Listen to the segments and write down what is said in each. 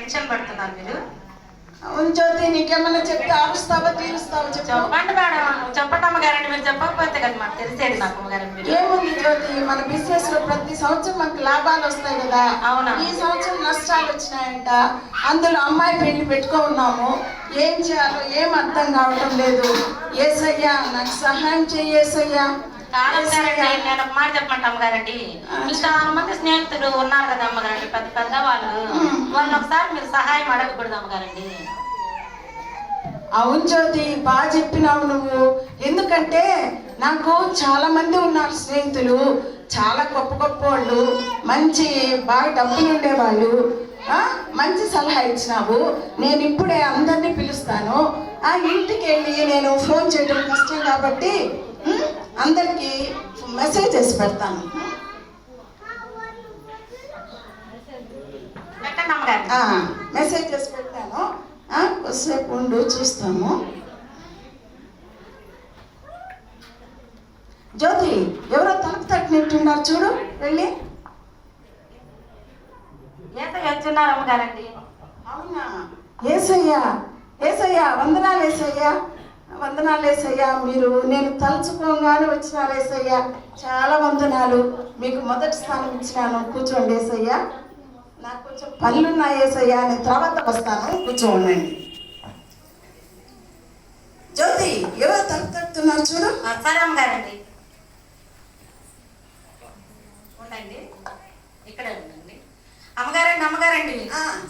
Tension పడుతున్నారు మీరు. అవును జ్యోతి, నీకేమన్నా చెప్తే ఆరుస్తావా తీరుస్తావా చెప్పండి మేడం. చెప్పండి అమ్మగారండి, మీరు చెప్పకపోతే కదా మాకు తెలిసేది. నాకు అమ్మగారండి ఏముంది జ్యోతి, మన బిజినెస్ లో ప్రతి సంవత్సరం మనకు లాభాలు వస్తాయి కదా. అవునా? ఈ సంవత్సరం నష్టాలు వచ్చినాయంట. అందులో అమ్మాయి పెళ్లి పెట్టుకున్నాము. ఏం చేయాలో ఏం అర్థం కావటం లేదు. యేసయ్యా నాకు సహాయం చెయ్యేసయ్యా. నేను ఒక మాట చెప్పమంట అమ్మగారండి, మీకు చాలా మంది స్నేహితులు ఉన్నారు కదా అమ్మగారండి, పెద్ద పెద్ద వాళ్ళని ఒకసారి మీరు సహాయం అడగకూడదు అమ్మగారండి. అవును జ్యోతి, బాగా చెప్పినావు నువ్వు. ఎందుకంటే నాకు చాలా మంది ఉన్నారు స్నేహితులు, చాలా గొప్ప గొప్ప వాళ్ళు, మంచి బాగా డబ్బులు ఉండేవాళ్ళు. మంచి సలహా ఇచ్చినావు. నేను ఇప్పుడే అందరినీ పిలుస్తాను. ఆ ఇంటికి వెళ్ళి నేను ఫోన్ చేయడం కష్టం కాబట్టి అందరికీ మెసేజ్ చేసి పెడతాను. మెసేజ్ చేసి పెడతాను. కొద్దిసేపు ఉండు, చూస్తాము. జ్యోతి, ఎవరో తలుపు తట్టినట్టున్నారు చూడు, వెళ్ళి. వచ్చున్నారు అమ్మగారండి. అవునా? ఏసయ్యా, ఏసయ్యా, వందనాలు ఏసయ్యా, వందనాలు ఏసయ్యా. మీరు నేను తలుచుకోగానే వచ్చినారు ఏసయ్యా, చాలా వందనాలు. మీకు మొదటి స్థానం ఇచ్చినాను, కూర్చోండి ఏసయ్యా. నాకు కొంచెం పనులున్నాయి ఏసయ్యా, నేను తర్వాత వస్తాను, కూర్చోండి. జ్యోతి, ఎవరో తలుపు తట్టుతున్నారు చూడు. సరే అమ్మగారండి, ఉండండి, ఇక్కడే ఉండండి. అమ్మగారండి, అమ్మగారండి,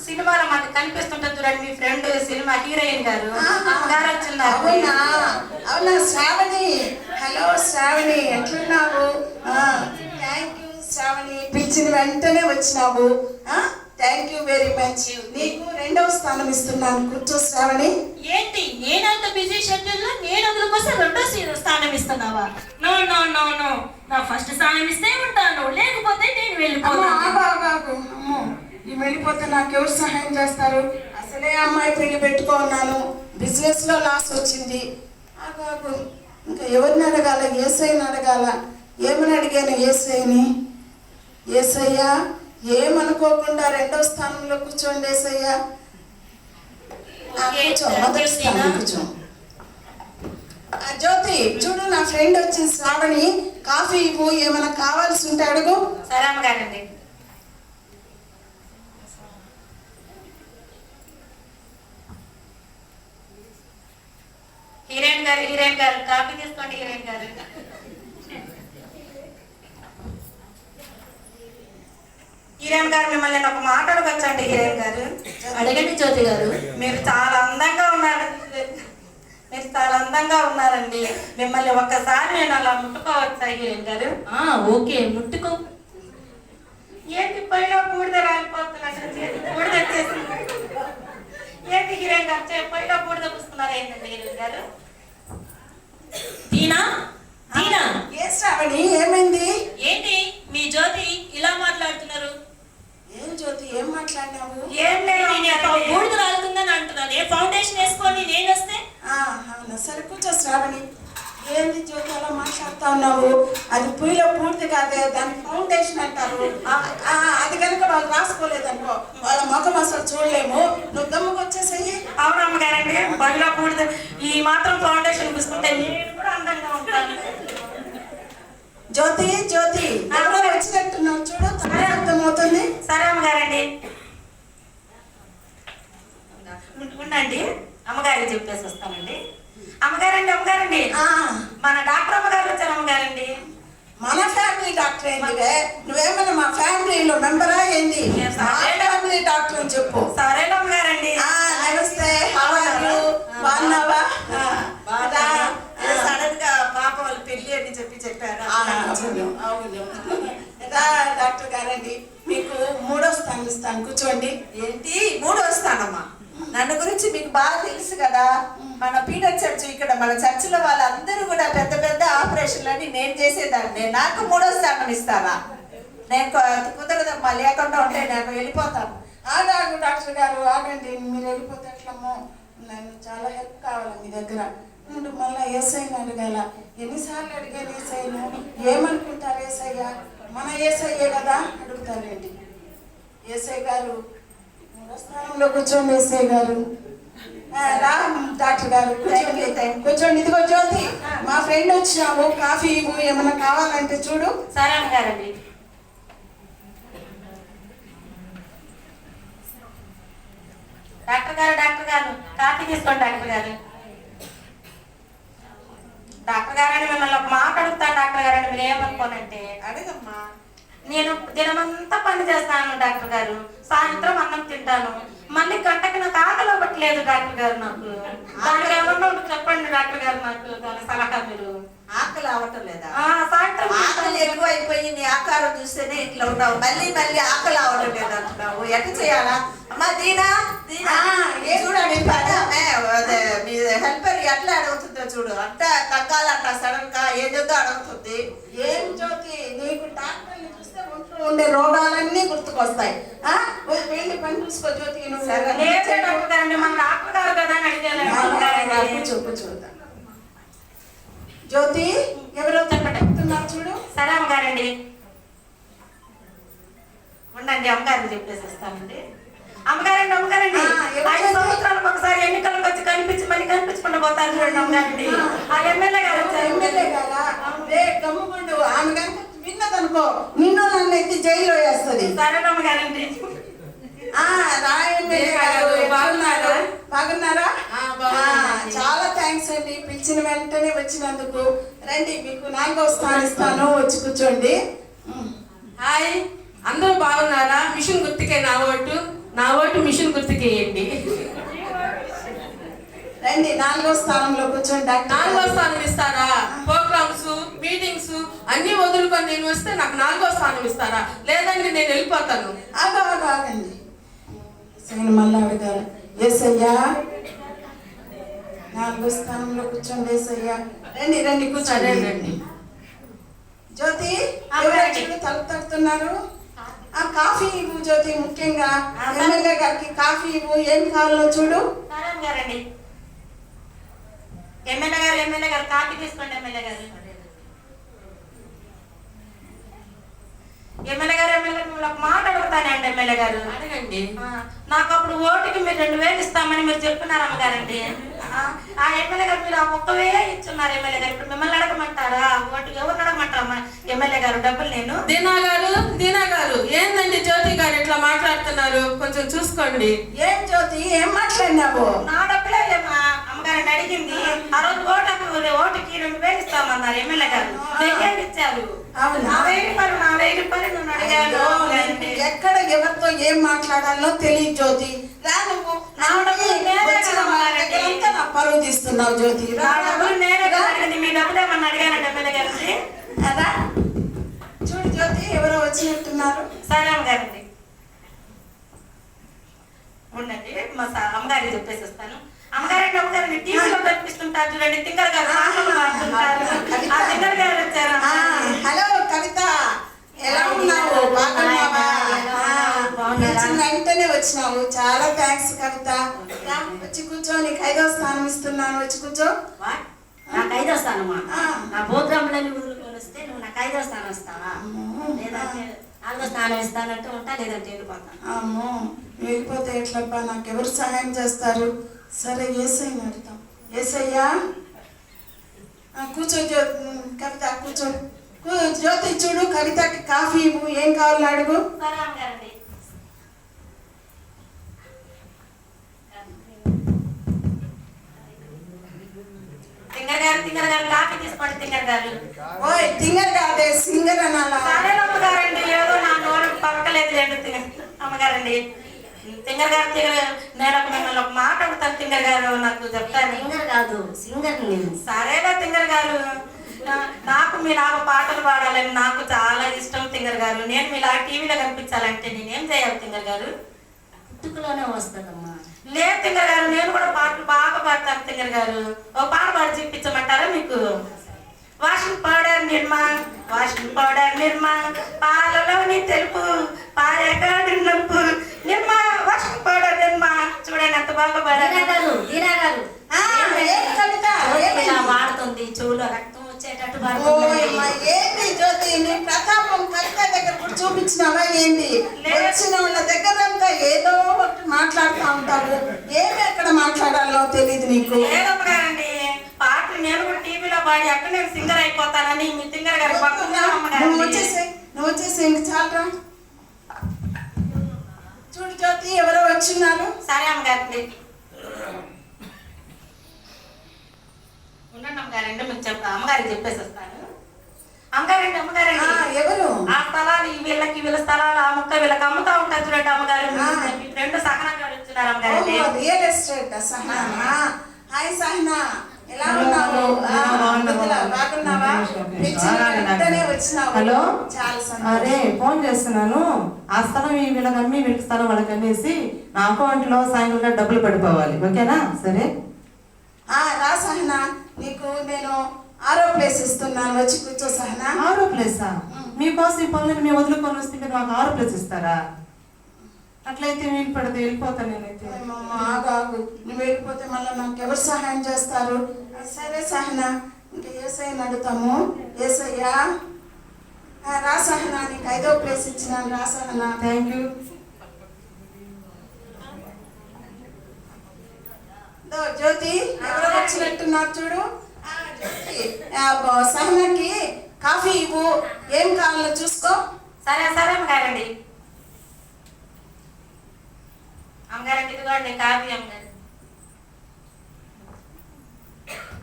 సినిమాలో మాకు కనిపిస్తుంటుంది చూడండి, మీ ఫ్రెండ్ సినిమా హీరోయిన్ గారు అమ్మగారు వచ్చిన్నారు. అవునా? అవునా శ్రావణి? హలో శ్రావణి, ఎట్లున్నావు? థ్యాంక్ యూ శ్రావణి, పిలిచిన వెంటనే వచ్చినావు. Thank you very much. నీకు 2వ స్థానం ఇస్తున్నాను, కూర్చో శ్రావణి. ఏంటి, నేనంత బిజీ షెడ్యూల్లో నేను అందుకోసం 2వ స్థానం ఇస్తున్నావా? నో నో నో నో, నా ఫస్ట్ స్థానం ఇస్తే ఉంటాను, లేకపోతే నేను వెళ్ళిపోతాను. అమ్మో, ఈ వెళ్ళిపోతే నాకు ఎవరు సహాయం చేస్తారు? అసలే అమ్మాయి పెళ్లి పెట్టుకున్నాను, బిజినెస్ లో లాస్ వచ్చింది. ఇంకా ఎవరిని అడగాల? యేసయ్యని అడగాల. ఏమని అడిగాను యేసయ్యని? యేసయ్యా, ఏమనుకోకుండా 2వ స్థానంలో కూర్చోండి యేసయ్యా. మొదటి స్థానం కూర్చో. జ్యోతి చూడు, నా ఫ్రెండ్ వచ్చింది శ్రావణి, కాఫీ ఇవ్వు, ఏమైనా కావాల్సి ఉంటే అడుగు. సరే అమ్మగారండి. హీరోయిన్ గారు, హీరోయిన్ గారు, కాఫీ తీసుకోండి హీరోయిన్ గారు. హీరోయిన్ గారు, మిమ్మల్ని నేను ఒక మాట అడగచ్చండి హీరోయిన్ గారు? అడగండి జ్యోతి గారు. మీరు చాలా అందంగా ఉన్నారు, మీరు చాలా అందంగా ఉన్నారండి. మిమ్మల్ని ఒక్కసారి నేను అలా ముట్టుకోవచ్చా హీరోయిన్ గారు? ఓకే, ముట్టుకో. ఏంటి పైన బూడిద రాలిపోతున్నట్టు బూడిద వచ్చేసి, ఏంటి హీరోయిన్ గారు పైన బూడిద పూస్తున్నారు ఏంటండి హీరోయిన్ గారు? దీనా, దీనా, ఏ శ్రావణి, ఏమైంది? ఏంటి మీ జ్యోతి ఇలా మాట్లాడుతున్నారు? ఏం జ్యోతి, ఏం మాట్లాడినావు? ఏం లేదు, బూడిద రాలుతుందని అంటున్నాను. ఏ ఫౌండేషన్ వేసుకొని నేను వస్తే? అవునా, సరే కూర్చో శ్రావణి. ఏంది జ్యోతి అలా మాట్లాడుతా ఉన్నావు? అది పొయ్యిలో పూర్తి కాదే, దానికి ఫౌండేషన్ అంటారు. అది కనుక వాళ్ళు రాసుకోలేదనుకో, వాళ్ళ ముఖం అసలు చూడలేము. నువ్వు గమ్ముకు వచ్చేసేయి. అవును అమ్మగారండి, బడిలో పూడిద ఈ మాత్రం ఫౌండేషన్ పూసుకుంటే నేను కూడా అందంగా ఉంటాను. జ్యోతి, జ్యోతి ఎవరో వచ్చినట్టున్నావు చూడు, తనే అర్థమవుతుంది. సరే అమ్మగారండి, ఉండండి, అమ్మగారికి చెప్పేసి వస్తానండి. అమ్మగారండి, అమ్మగారండి, మన డాక్టర్ అమ్మగారు వచ్చారు అమ్మగారండి. మన ఫ్యామిలీ డాక్టర్ ఏంటివే? నువ్వేమన్నా మా ఫ్యామిలీలో మెంబరా ఏంది? ఫ్యామిలీ డాక్టర్ అని చెప్పు. సరే అమ్మగారండి. నమస్తే, బాగున్నావా? సడన్ గా పాప వాళ్ళు పెళ్లి అని చెప్పారు. అవును డాక్టర్ గారండి, మీకు 3వ స్థానం ఇస్తాను, కూర్చోండి. ఏంటి 3వ స్థానమా? నన్ను గురించి మీకు బాగా తెలుసు కదా. మన పీటర్ చర్చ్, ఇక్కడ మన చర్చిలో వాళ్ళందరూ కూడా పెద్ద పెద్ద ఆపరేషన్లని నేను చేసేదాన్ని. నాకు 3వ స్థానం ఇస్తావా? నేను కుదరదమ్మా, లేకుండా ఉంటే నేను వెళ్ళిపోతాను. ఆగాగు డాక్టర్ గారు, ఆగండి. మీరు వెళ్ళిపోతే ఎట్లమ్మో, నేను చాలా హెల్ప్ కావాలి మీ దగ్గర. నుండి మళ్ళీ యేసయ్యని అడగాల. ఎన్నిసార్లు అడిగాను యేసయ్యను? ఏమనుకుంటారు యేసయ్య? మన యేసయ్యే కదా, అడుగుతారేంటి? యేసయ్య గారు 3వ స్థానం స్థానంలో కూర్చోండి ఎస్ఐ గారు. రా డాక్టర్ గారు కూర్చోండి. కూర్చోండి. ఇదిగో జ్యోతి, మా ఫ్రెండ్ వచ్చినావు, కాఫీ ఇవ్వు, ఏమన్నా కావాలంటే చూడు. సరే అమ్మగారండి. డాక్టర్ గారు కాఫీ తీసుకోండి డాక్టర్ గారు. డాక్టర్ గారని మిమ్మల్ని ఒక మాట అడుగుతాను డాక్టర్ గారని, మీరు ఏమనుకోనంటే. అడగమ్మా. నేను దినమంతా పని చేస్తాను డాక్టర్ గారు, సాయంత్రం అన్నం తింటాను, మళ్ళీ గంటకి నాకు ఆకలి అవ్వట్లేదు డాక్టర్ గారు. నాకు దానికి ఏమన్నా ఉంటే చెప్పండి డాక్టర్ గారు, నాకు దాని సలహా మీరు. ఆకలి అవ్వటం లేదా? సాయంత్రం ఆకలి ఎక్కువ అయిపోయి నీ ఆకారం చూస్తేనే ఇట్లా ఉన్నావు. మళ్ళీ మళ్ళీ ఆకలి అవ్వటం లేదు అంటున్నావు. ఎట్లా చేయాలా అమ్మా? దీనా చూడండి, అదే మీ హెల్పర్ ఎట్లా అడుగుతుందో చూడు. అంతా తగ్గాలంట సడన్ గా ఏదో అడుగుతుంది. ఏం జ్యోతి, నీకు డాక్టర్ని చూస్తే ఒంట్లో ఉండే రోగాలన్నీ గుర్తుకొస్తాయి. వెళ్ళి పని చూసుకో జ్యోతి. నువ్వు డాక్టర్ గారండి, మన డాక్టర్ గారు కదా అని అడిగాను. చూద్దాం. జ్యోతి, ఎవరో చెప్తున్నారు చూడు. సరే అమ్మగారండి, ఉండండి అమ్మగారిని చెప్పేసి వస్తానండి. అమ్మగారండి 5 సంవత్సరాలకు ఒకసారి ఎన్నికలకు వచ్చి కనిపించి మళ్ళీ కనిపించకుండా పోతారు చూడండి అమ్మగారండి. ఆ ఎమ్మెల్యే గారు వచ్చారు. ఎమ్మెల్యే గారా? గమ్ముగుండు, ఆమె కనుక విన్నదనుకో నిన్ను నన్ను ఎత్తి జైల్లో వేస్తుంది. సరే అమ్మగారండి. బాగున్నారా? చాలా థ్యాంక్స్ అండి, పిలిచిన వెంటనే వచ్చినందుకు. రండి, మీకు 4వ స్థానం ఇస్తాను, వచ్చి కూర్చోండి. హాయ్, అందరూ బాగున్నారా? మిషన్ గుర్తుకే నా ఓటు మిషన్ గుర్తుకేయండి. రండి, 4వ స్థానంలో కూర్చోండి. 4వ స్థానం ఇస్తారా? ప్రోగ్రామ్స్, మీటింగ్స్ అన్ని వదులుకొని నేను వస్తే నాకు 4వ స్థానం ఇస్తారా? లేదండి నేను వెళ్ళిపోతాను. ఆగండి, మళ్ళీ అడగాలి. ఏసయ్యా, 4వ స్థానంలో కూర్చోండి. ఏసయ్యా, రండి కూర్చోండి. జ్యోతి, తలుపు తడుతున్నారు. కాఫీ ఇవ్వు జ్యోతి, ముఖ్యంగా ఎమ్మెల్యే గారికి కాఫీ ఇవ్వు. ఏం కావాలో చూడు. సరే అమ్మగారండి. ఎమ్మెల్యే గారు కాఫీ తీసుకోండి. ఎమ్మెల్యే గారు మిమ్మల్ని ఒక మాట అడుగుతానండి. ఎమ్మెల్యే గారు అడగండి. నాకు అప్పుడు ఓటుకి మీరు 2000 ఇస్తామని మీరు చెప్తున్నారు అమ్మగారండి. ఆ ఎమ్మెల్యే గారు మీరు ఆ 1,000 ఇచ్చున్నారు ఎమ్మెల్యే గారు. ఇప్పుడు మిమ్మల్ని అడగమంటారా? ఓటుకి ఎవరిని అడగమంటారా ఎమ్మెల్యే గారు? డబ్బులు నేను. దీనా గారు ఏందండి జ్యోతి గారు ఇట్లా మాట్లాడుతున్నారు? కొంచెం చూసుకోండి. ఏం జ్యోతి, ఏం మాట్లాడినావు? నా డబ్బులే అమ్మగారిని అడిగింది. ఆ రోజు ఓటుకి 2000 ఇస్తామన్నారు ఎమ్మెల్యే గారు. 1000 ఇచ్చారు. నా 1000 రూపాయలు నన్ను అడిగారు. ఎక్కడ ఎవరితో ఏం మాట్లాడాలో తెలియదు జ్యోతి. రా, నువ్వు నా పరువు తీస్తున్నావు జ్యోతి. నా డబ్బులు నేనే అడిగింది, మీ డబ్బులు ఏమన్నా అడిగానండి ఎమ్మెల్యే గారికి. అదా చూడు జ్యోతి, ఎవరో వచ్చినట్టున్నారు. సరే అమ్మగారండి, ఉండండి మా అమ్మగారికి చెప్పేసి వస్తాను. అమ్మగారండి టీవీలో కనిపిస్తుంటారు చూడండి, తింగర్ గారు మాట్లాడుతుంటారు. ఆ తింగర్ గారు వచ్చారు. హలో కవిత, ఎలా ఉన్నావు? బాగున్నావా? వెంటనే వచ్చినావు, చాలా థ్యాంక్స్ కవిత. వచ్చి కూర్చో, నీకు 5వ స్థానం ఇస్తున్నాను, వచ్చి కూర్చో. నాకు 5వ స్థానమా? నా ప్రోగ్రాంలని వదులుకొని వస్తే నువ్వు నాకు 5వ స్థానం ఇస్తావా? లేదంటే 4వ స్థానం ఇస్తానంటే ఉంటా, లేదంటే వెళ్ళిపోతాను. అమ్మో, వెళ్ళిపోతే ఎట్లబ్బా? నాకు ఎవరు సహాయం చేస్తారు? సరే, ఏసయ్యని అడుగుతాం. ఏసయ్యా, కూర్చో కవిత, కూర్చో. జ్యోతి చూడు, కవితకి కాఫీ ఇవ్వు. ఏం కావాలో అడుగు. సరే అమ్మగారండి. తింగర్ గారు కాఫీ తీసుకోండి. తింగర్ గారు. ఓయ్, తింగర్ కాదే, సింగర్ అనాలా? సరే అమ్మగారండి, ఏదో నా నోరు పక్కలేదు అమ్మగారండి. తింగర్ గారు నేను మిమ్మల్ని ఒక మాట అడుగుతాను. తింగర్ గారు నాకు చెప్తాను. సింగర్ కాదు, సింగర్ నేను. సరేనా తింగర్ గారు, నాకు మీలాగా పాటలు పాడాలని నాకు చాలా ఇష్టం తింగర్ గారు. నేను మీలాగా టీవీలో కనిపించాలంటే నేనేం చేయాలి తింగర్ గారు? పుట్టుకలోనే వస్తుందమ్మా. లేదు తింగర్ గారు, నేను కూడా పాటలు బాగా పాడతాను తింగర్ గారు. ఓ పాట పాడి చూపించమంటారా మీకు? వాషింగ్ పౌడర్ నిర్మా పాలలోని తెలుపు పాయగాడి నలుపు నిర్మా వాషింగ్ పౌడర్ నిర్మా. చూడండి ఎంత బాగా పాడారు. దీనా గారు ఇలా వాడుతుంది, చెవులో రక్తం వచ్చేటట్టు పాడుతుంది. ఏంటి జ్యోతి, నీ ప్రతాపం కవిత దగ్గర కూడా చూపించినావా ఏంటి? వచ్చిన వాళ్ళ దగ్గర అంతా ఏదో ఒకటి మాట్లాడుతా వచ్చింది నీకు? లేదమ్మగారండి, పాటలు నేను కూడా టీవీలో పాడి అక్కడ నేను సింగర్ అయిపోతానని మీ సింగర్ గారు నువ్వు వచ్చేసి ఇంక చాలరా. చూడు జ్యోతి, ఎవరో వచ్చిన్నారు. సరే అమ్మగారండి, ఉండండి అమ్మగారండి, మీకు అమ్మగారికి చెప్పేసి వస్తాను. అమ్మగారండి ఎవరు? ఆ స్థలాలు వీళ్ళ స్థలాలు ఆ ముక్క వీళ్ళకి అమ్ముతా ఉంటారు చూడండి అమ్మగారు. మీ ఫ్రెండ్ సహనా గారు వచ్చినారు అమ్మగారండి. Real estate Sahana. Hi Sahana, ఎలా ఉన్నావు? బాగున్నావా? వచ్చినావు. హలో, చాలా అరే ఫోన్ చేస్తున్నాను. ఆ స్థలం వీళ్ళకి అమ్మి వీళ్ళకి స్థలం వాళ్ళకి అమ్మేసి నా అకౌంట్ లో సాయంత్రం డబ్బులు పడిపోవాలి. ఓకేనా? సరే రా సహనా, నీకు నేను 6వ ప్లేస్ ఇస్తున్నాను, వచ్చి కూర్చో సహనా. 6వ ప్లేసా? మీకోసం ఈ పనులను మేము వదులుకొని వస్తే మీరు నాకు 6వ ప్లేస్ ఇస్తారా? అట్లయితే వీలు పడితే వెళ్ళిపోతాను నేనైతే. ఆగు, నువ్వు వెళ్ళిపోతే మళ్ళీ నాకు ఎవరు సహాయం చేస్తారు? సరే సహనా, ఇంకా ఏసయ్యని అడుగుతాము. ఏసయ్యా, రా సహనా, నీకు 5వ ప్లేస్ ఇచ్చినాను. రా సహనా. Thank you. జ్యోతి, ఎవరో వచ్చినట్టున్నారు చూడు. జ్యోతి, సహనాకి కాఫీ ఇవ్వు, ఏం కావాలో చూసుకో. సరే అమ్మగారండి. అమ్మగారండి, ఇదిగోండి కాఫీ.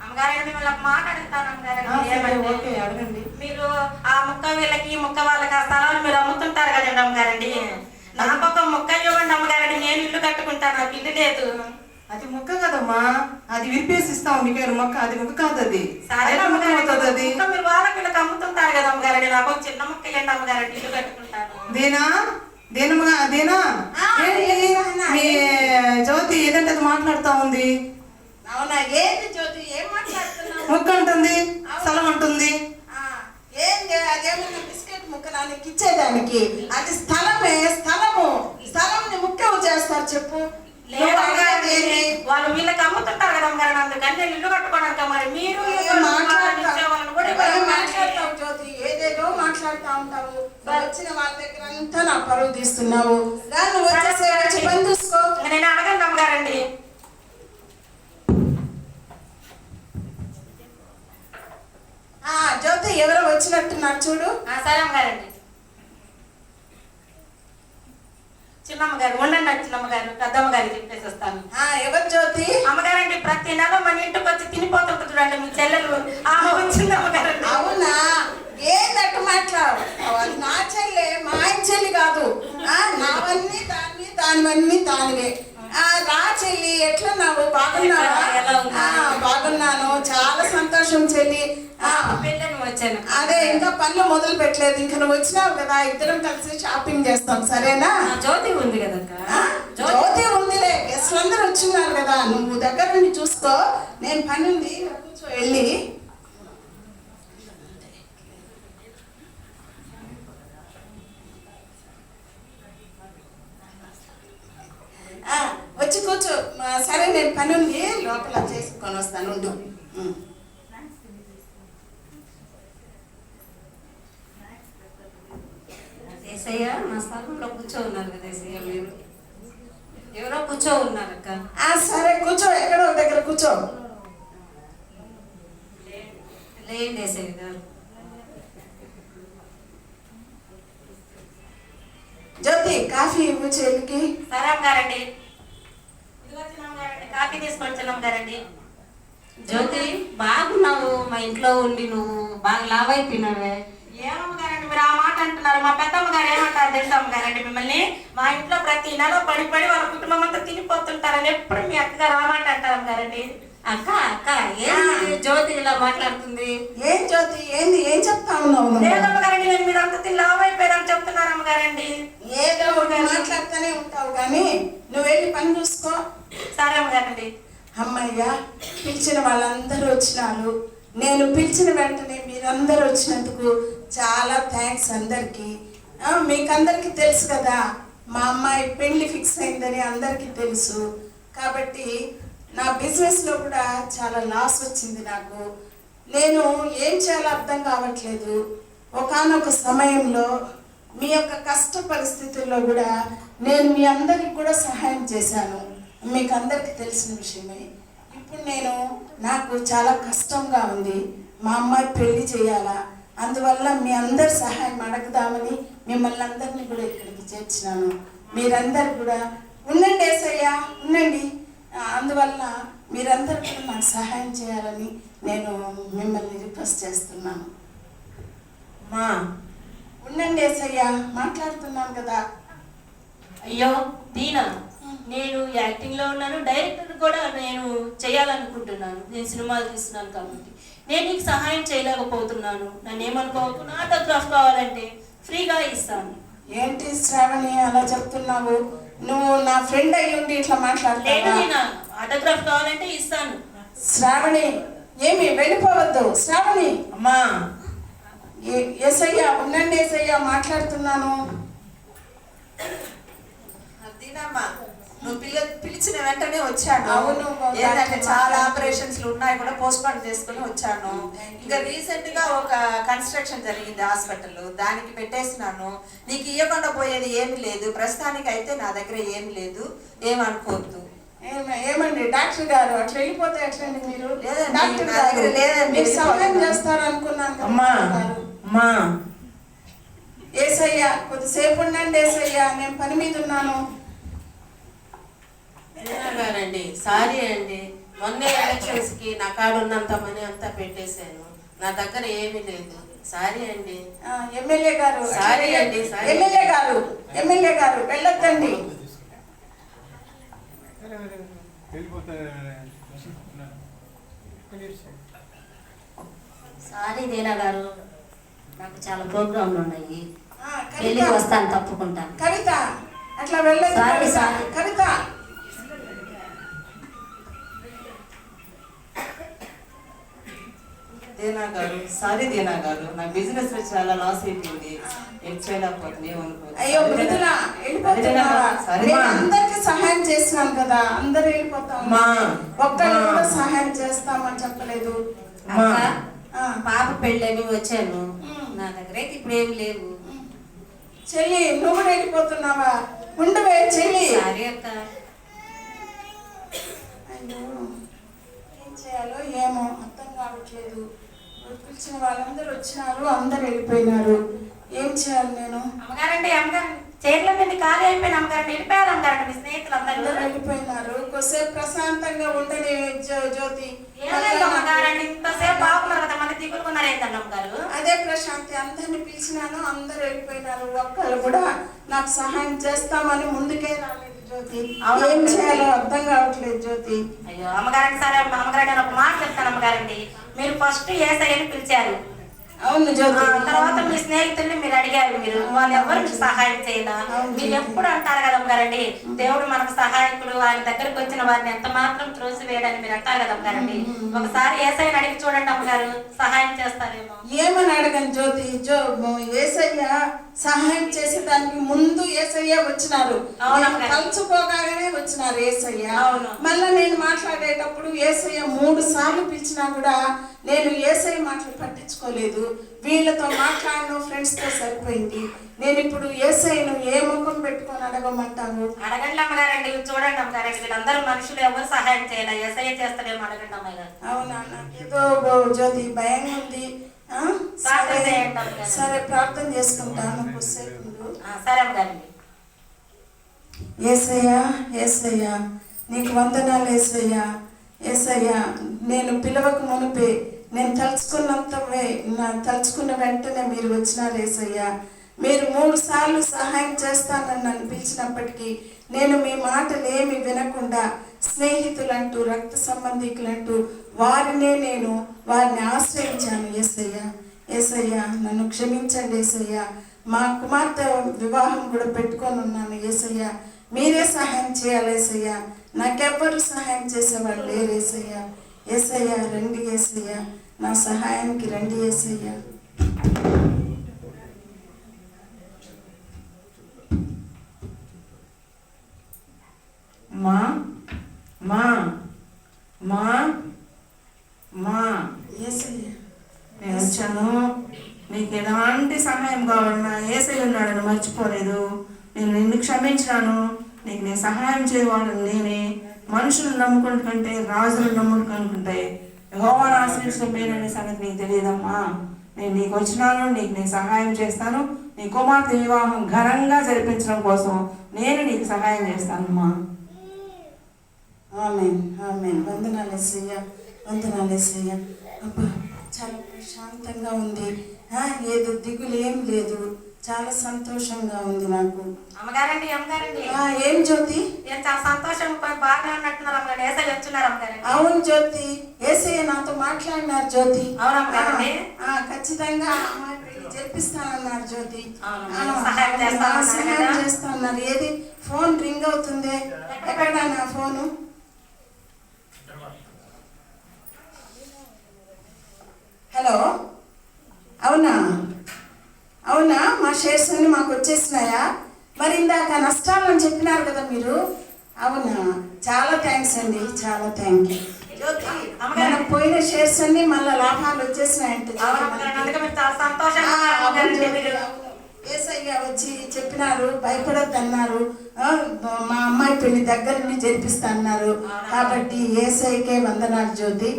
అమ్మగారండి మిమ్మల్ని ఒక మాట అడుగుతాను అమ్మగారండి. ఓకే, అడగండి. మీరు ఆ ముక్క వీళ్ళకి ఈ ముక్క వాళ్ళకి ఆ స్థలాలు మీరు అమ్ముతుంటారు కదండి అమ్మగారండి, నాకు ఒక ముక్క ఇవ్వండి అమ్మగారండి, నేను ఇల్లు కట్టుకుంటాను, నాకు ఇల్లు లేదు. అది ముక్క కదమ్మా, అది విరిపేసి ఇస్తాం. మీకు మొక్క అది ముక్క కాదు. అది సరే ముక్క అవుతుంది. అది మీరు వాళ్ళకి వీళ్ళకి అమ్ముతుంటారు కదా అమ్మగారండి, నాకు ఒక చిన్న ముక్క ఇవ్వండి అమ్మగారండి, ఇల్లు కట్టుకుంటాను. దేనా మీ జ్యోతి ఏదంటే అది మాట్లాడుతా ఉంది. అవునా? ఏంటి జ్యోతి, ఏం మాట్లాడుతున్నావు? ముక్క అంటుంది, స్థలం అంటుంది. ఏంటి అదేమన్నా బిస్కెట్ ముక్క నాకు ఇచ్చేదానికి? అది స్థలమే, స్థలంని ముక్క చేస్తారు చెప్పు. వాళ్ళు వీళ్ళకి అమ్ముతుంటారు కదా అమ్మగారు, అందుకని నేను ఇల్లు కట్టుకోవడానికి. మరి మీరు మాట్లాడతావు జ్యోతి, ఏదేదో మాట్లాడుతూ ఉంటావు. వచ్చిన వాళ్ళ దగ్గర అంతా నా పరువు తీస్తున్నావు. నువ్వు వచ్చి పని చూసుకో. నేను అడగండి అమ్మగారండి. జ్యోతి, ఎవరో వచ్చినట్టున్నారు చూడు. సరే అమ్మగారండి. చిన్నమ్మగారు ఉండండి, చిన్నమ్మగారు పెద్దమ్మగారికి చెప్పేసి వస్తాను. ఎవరు జ్యోతి? అమ్మగారండి, ప్రతి నెల మన ఇంటికి వచ్చి తినిపోతుంటుంది చూడండి మీ చెల్లెలు, వచ్చింది అమ్మగారండి. అవునా? ఏందట్టు మాట్లాడు, నా చెల్లె, మా ఆయన చెల్లి కాదు. నావన్నీ దానివన్నీ దానివే. రా చెల్లి, ఎట్లున్నావు? బాగున్నావా? బాగున్నాను, చాలా సంతోషం చెల్లి. వచ్చాను. అదే, ఇంకా పనులు మొదలు పెట్టలేదు. ఇంకా నువ్వు వచ్చినావు కదా, ఇద్దరం కలిసి షాపింగ్ చేస్తాం, సరేనా? జ్యోతి ఉంది కదా. జ్యోతి ఉందిలే, గెస్ట్లు అందరూ వచ్చిన్నారు కదా, నువ్వు దగ్గర నుండి చూసుకో. నేను పని ఉంది, కూర్చో వెళ్ళి. వచ్చి కూర్చో. సరే, నేను పని ఉంది, లోపల చేసుకొని వస్తాను, ఉండు. ఏసయ్య, నా స్థలంలో కూర్చో ఉన్నారు కదా ఏసయ్య, మీరు ఎవరో కూర్చో ఉన్నారు అక్క. సరే కూర్చో, ఎక్కడో దగ్గర కూర్చో. లేండి ఏసయ్య గారు. జ్యోతి, కాఫీ ఇవ్వు చెల్లికి. సరే అమ్మగారండి, కాఫీ తీసుకొని చిన్నమ్మగారండి. జ్యోతి, బాగున్నావు, మా ఇంట్లో ఉండి నువ్వు బాగా లావ్ అయిపోయినావే. ఏమమ్మగారండి మీరు ఆ మాట అంటున్నారు? మా పెద్దమ్మగారు ఏమంటారు తెలుసా అమ్మగారండి, మిమ్మల్ని మా ఇంట్లో ప్రతి నెల పడి వాళ్ళ కుటుంబం అంతా తినిపోతుంటారని ఎప్పుడు మీ అక్కగారు ఆ మాట అంటారు అమ్మగారండి. అక్క ఏంది జ్యోతి ఇలా మాట్లాడుతుంది? ఏం జ్యోతి, ఏంది, ఏం చెప్తా ఉన్నావు? లేదమ్మగారండి, నేను మీరు అంత తిని లావ్ అయిపోయారని చెప్తున్నారు అమ్మగారండి. ఏదో మాట్లాడుతూనే ఉంటావు కానీ నువ్వు వెళ్ళి పని చూసుకో. సరే అమ్మగారండి. అమ్మయ్య, పిలిచిన వాళ్ళందరూ వచ్చినారు. నేను పిలిచిన వెంటనే మీరందరూ వచ్చినందుకు చాలా థ్యాంక్స్ అందరికీ. మీకందరికీ తెలుసు కదా, మా అమ్మాయి పెళ్లి ఫిక్స్ అయిందని అందరికీ తెలుసు. కాబట్టి నా బిజినెస్లో కూడా చాలా లాస్ వచ్చింది నాకు. నేను ఏం చేయాలో అర్థం కావట్లేదు. ఒకానొక సమయంలో మీ యొక్క కష్ట పరిస్థితుల్లో కూడా నేను మీ అందరికి కూడా సహాయం చేశాను. మీకు అందరికీ తెలిసిన విషయమే. ఇప్పుడు నాకు చాలా కష్టంగా ఉంది. మా అమ్మాయి పెళ్లి చేయాలా, అందువల్ల మీ అందరి సహాయం అడగదామని మిమ్మల్ని అందరినీ కూడా ఇక్కడికి చేర్చినాను. మీరందరూ కూడా ఉండండి యేసయ్యా, ఉండండి. అందువల్ల మీరందరూ కూడా నాకు సహాయం చేయాలని నేను మిమ్మల్ని రిక్వెస్ట్ చేస్తున్నాను. మా ఉండండి యేసయ్యా, మాట్లాడుతున్నాను కదా. అయ్యో దీనా, నేను యాక్టింగ్ లో ఉన్నాను, డైరెక్టర్ కూడా నేను చేయాలనుకుంటున్నాను. నేను సినిమాలు తీస్తున్నాను కాబట్టి నేను నీకు సహాయం చేయలేకపోతున్నాను. నన్ను ఏమనుకోకు, నా ఆటోగ్రాఫ్ కావాలంటే ఫ్రీగా ఇస్తాను. ఏంటి శ్రావణి అలా చెప్తున్నావు? నువ్వు నా ఫ్రెండ్ అయ్యి ఉండి ఇట్లా లేదు మాట్లాడుతున్నావా? దీనా, ఆటోగ్రాఫ్ కావాలంటే ఇస్తాను. శ్రావణి, ఏమి వెళ్ళిపోవద్దు శ్రావణి. అమ్మా యేసయ్యా, ఉండండి యేసయ్యా, మాట్లాడుతున్నాను. అదేనమ్మా, నువ్వు పిలిచిన వెంటనే వచ్చాను. అవును, ఏంటంటే చాలా ఆపరేషన్స్ ఉన్నాయి కూడా పోస్ట్ పోన్ చేసుకుని వచ్చాను. ఇంకా రీసెంట్ గా ఒక కన్స్ట్రక్షన్ జరిగింది హాస్పిటల్, దానికి పెట్టేసినాను. నీకు ఇవ్వకుండా పోయేది ఏమి లేదు, ప్రస్తుతానికి అయితే నా దగ్గర ఏమి లేదు, ఏమనుకోవద్దు. ఏమండి డాక్టర్ గారు, అట్లా వెళ్ళిపోతే ఎట్లండి మీరు? లేదండి, డాక్టర్ నా దగ్గర గారు, లేదండి, మీరు సహాయం వెళ్ళిపోతున్నా. చేస్తారు అనుకున్నాను కదా అమ్మా డాక్టర్ గారు. అమ్మా యేసయ్యా, కొద్దిసేపు ఉండండి యేసయ్యా, నేను పని మీద ఉన్నాను. గారండి, సారీ అండి. మొన్నే ఎలక్షన్స్ కి నా కాడ ఉన్నంత మనీ అంతా పెట్టేశాను, నా దగ్గర ఏమీ లేదు. సారీ అండి. ఎమ్మెల్యే గారు, సారీ అండి, సారీ. ఎమ్మెల్యే గారు వెళ్ళొద్దండి. సారీ దీనా గారు, నాకు చాలా ప్రోగ్రాంలు ఉన్నాయి, కవిత, పెళ్ళికి వస్తాను తప్పుకుంటాను. కవిత అట్లా వెళ్ళదు. Sorry, sorry. కవిత, దీనా గారు, సారీ దీనా గారు, నా బిజినెస్ లో చాలా లాస్ అయిపోయింది, ఏం చేయలేకపోతుంది, అయ్యో మృదుల, వెళ్ళిపోతున్నావా? సరే నేను మా. అందరికి సహాయం చేస్తున్నాను కదా, అందరు వెళ్ళిపోతాం. మా. ఒక్కళ్ళు మా. కూడా సహాయం చేస్తామని చెప్పలేదు. అమ్మా ఆ, పాప పెళ్ళని వచ్చాను, నా దగ్గర అయితే ఇప్పుడు ఏమి లేవు. చెల్లి నువ్వు కూడా వెళ్ళిపోతున్నావా? ఉండవే చెల్లి. సారీ అక్క. అయ్యో, ఏం చేయాలో ఏమో అర్థం కావట్లేదు. పిలిచిన వాళ్ళందరూ వచ్చినారు, అందరు వెళ్ళిపోయినారు. ఏం చేయాలి నేను? అమ్మగారండి, అమ్మగారు చైర్ల మీద ఖాళీ అయిపోయిన అమ్మగారండి, వెళ్ళిపోయారు అమ్మగారండి మీ స్నేహితులు అందరూ అందరూ. వెళ్ళిపోయినారు. కొద్దిసేపు ప్రశాంతంగా ఉండని జ్యోతి. ఏమైంది అమ్మగారండి, ఇంతసేపు బాగున్నారు కదా, మళ్ళీ దిగులుకున్నారు ఏంటండి అమ్మగారు? అదే ప్రశాంతి, అందరిని పిలిచినాను, అందరు వెళ్ళిపోయినారు. ఒక్కళ్ళు కూడా నాకు సహాయం చేస్తామని ముందుకే రాలేదు జ్యోతి. ఏం చేయాలో అర్థం కావట్లేదు జ్యోతి. అయ్యో అమ్మగారండి, సరే అమ్మగారండి, నేను ఒక మాట చెప్తాను అమ్మగారండి. మీరు ఫస్ట్ యేసయ్యని పిలిచారు, అవును జ్యోతి. తర్వాత మీ స్నేహితుల్ని మీరు అడిగారు, మీరు వాళ్ళు ఎవరు మీకు సహాయం చేయదా? మీరు ఎప్పుడు అంటారు కదా అమ్మగారండి, దేవుడు మనకు సహాయకుడు, ఆయన దగ్గరకు వచ్చిన వారిని ఎంత మాత్రం త్రోసి వేయడని మీరు అంటారు కదా అమ్మగారండి. ఒకసారి యేసయ్యని అడిగి చూడండి అమ్మగారు, సహాయం చేస్తారేమో. ఏమని అడగను జ్యోతి. యేసయ్య సహాయం చేసేదానికి ముందు యేసయ్య వచ్చినారు. అవునమ్మా. కలుసుకోగానే వచ్చినారు యేసయ్య. అవును. మళ్ళా నేను మాట్లాడేటప్పుడు యేసయ్య 3 సార్లు పిలిచినా కూడా నేను యేసయ్య మాటలు పట్టించుకోలేదు. వీళ్ళతో మాట్లాడను, ఫ్రెండ్స్ తో సరిపోయింది. నేను ఇప్పుడు యేసయ్యను ఏ ముఖం పెట్టుకొని అడగమంటాను? అడగండి అమ్మగారండి, చూడండి అమ్మగారండి, వీళ్ళందరూ మనుషులు ఎవరు సహాయం చేయాలి, యేసయ్య చేస్తాడేమో, అడగండి అమ్మగారు. అవునా, నాకేదో జ్యోతి భయంగా ఉంది. ప్రార్థన చేయండి అమ్మగారు. సరే, ప్రార్థన చేసుకుంటాను కొద్దిసేపు ఉండు. సరే అమ్మగారండి. యేసయ్యా, యేసయ్యా, నీకు వందనాలు యేసయ్యా. యేసయ్యా, నేను పిలవక మునిపే నేను తలుచుకున్న వెంటనే మీరు వచ్చినారు యేసయ్యా. మీరు 3 సార్లు సహాయం చేస్తానని నన్ను పిలిచినప్పటికీ నేను మీ మాటలు ఏమి వినకుండా స్నేహితులంటూ, రక్త సంబంధికులంటూ వారిని ఆశ్రయించాను యేసయ్యా. యేసయ్యా, నన్ను క్షమించండి యేసయ్యా. మా కుమార్తె వివాహం కూడా పెట్టుకొని ఉన్నాను యేసయ్యా. మీరే సహాయం చేయాలి యేసయ్యా. నాకెవ్వరు సహాయం చేసేవాళ్ళు లేరు యేసయ్యా. యేసయ్యా, రండి యేసయ్యా, నా సహాయానికి రండి యేసయ్యా. మా మా మా మా యేసయ్యా, నేను వచ్చాను, నీకు ఎలాంటి సహాయం కావాలన్నా యేసయ్య ఉన్నాడని మర్చిపోలేదు. నేను నిన్ను క్షమించినాను, నీకు నేను సహాయం చేయవాలని నేనే. మనుషులను నమ్ముకున్న కంటే రాజులను నమ్ముకుంటే యెహోవాను ఆశ్రయించడం మేలనే సంగతి నీకు తెలియదమ్మా. నేను నీకు వచ్చినాను, నీకు నేను సహాయం చేస్తాను. నీ కుమార్తె వివాహం ఘనంగా జరిపించడం కోసం నేను నీకు సహాయం చేస్తానమ్మా. ఆమేన్ ఆమేన్. వందనాలు యేసయ్య, వందనాలు యేసయ్య. అబ్బా చాలా ప్రశాంతంగా ఉంది. ఏదో దిగులు ఏం లేదు, చాలా సంతోషంగా ఉంది నాకు. అమ్మగారండి ఏం జ్యోతి? నేను చాలా సంతోషం బాగా ఉన్నట్టున్నారు అమ్మగారు. ఏసై వచ్చున్నారు అమ్మగారండి. అవును జ్యోతి, యేసయ్య నాతో మాట్లాడినారు జ్యోతి. అవును అమ్మగారండి. ఖచ్చితంగా అమ్మాయి పెళ్లి జరిపిస్తానన్నారు జ్యోతి. సహాయం చేస్తానన్నారు సహాయం కదా. చేస్తానన్నారు. ఏది ఫోన్ రింగ్ అవుతుంది, ఎక్కడ నా ఫోను? హలో, అవునా అవునా, మా షేర్స్ అన్ని మాకు వచ్చేసినాయా? మరి ఇందాక నష్టాలని చెప్పినారు కదా మీరు. అవునా, చాలా థ్యాంక్స్ అండి, చాలా థ్యాంక్ యూ. మనకు పోయిన షేర్స్ అన్ని మళ్ళీ లాభాలు వచ్చేసినాయంటే అందుకే మీరు చాలా సంతోషంగా అమ్మగారండి మీరు. ఏసయ్య వచ్చి చెప్పినారు, భయపడొద్దన్నారు. మా అమ్మాయి పెళ్లి దగ్గర నుండి జరిపిస్తా అన్నారు. కాబట్టి ఏసైకే వందనాలు జ్యోతి.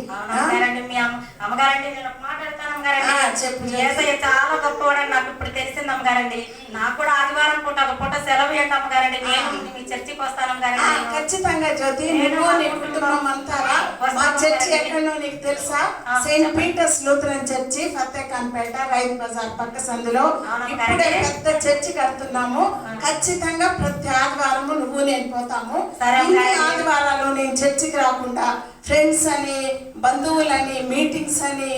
మీ అమ్మగారండి నేను మాట్లాడతాను అమ్మగారండి. చెప్పు. ఏసయ్య చాలా గొప్పవాడని నాకు ఇప్పుడు తెలిసింది అమ్మగారండి. నాకు కూడా ఆదివారం పూట ఒక పూట సెలవు ఏంటి అమ్మగారండి. నేను మీ చర్చికి వస్తాను అమ్మగారండి. ఖచ్చితంగా జ్యోతి, నువ్వు నీ కుటుంబం అంతా మా చర్చి ఎక్కడో నీకు తెలుసా? Saint Peter's Lutheran church, Fatehkhanpet, రైతు బజార్ పక్క సందులో ఇప్పుడే పెద్ద చర్చి కడుతున్నాము. ఖచ్చితంగా ప్రతి ఆదివారము నువ్వు నేను పోతాము. ఇన్ని ఆదివారాలు నేను చర్చికి రాకుండా ఫ్రెండ్స్ అని, బంధువులని, మీటింగ్స్ అని,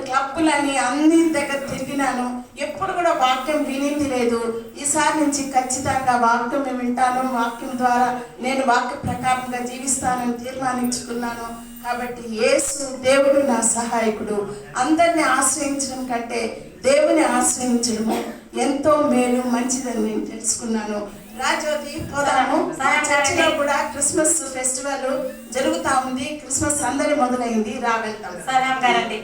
క్లబ్బులని అన్ని దగ్గర తిరిగినాను. ఎప్పుడు కూడా వాక్యం వినింది లేదు. ఈసారి నుంచి ఖచ్చితంగా వాక్యం వింటాను. వాక్యం ద్వారా నేను వాక్య ప్రకారంగా జీవిస్తానని తీర్మానించుకున్నాను. కాబట్టి యేసు దేవుడు నా సహాయకుడు. అందరిని ఆశ్రయించడం కంటే దేవుని ఆశ్రయించడము ఎంతో మేలు, మంచిదని నేను తెలుసుకున్నాను. రాజ్యోతి పోదాము. చర్చిలో కూడా క్రిస్మస్ ఫెస్టివల్ జరుగుతా ఉంది. క్రిస్మస్ సందడి మొదలైంది, రా వెళ్తాం. సరే అమ్మగారండి.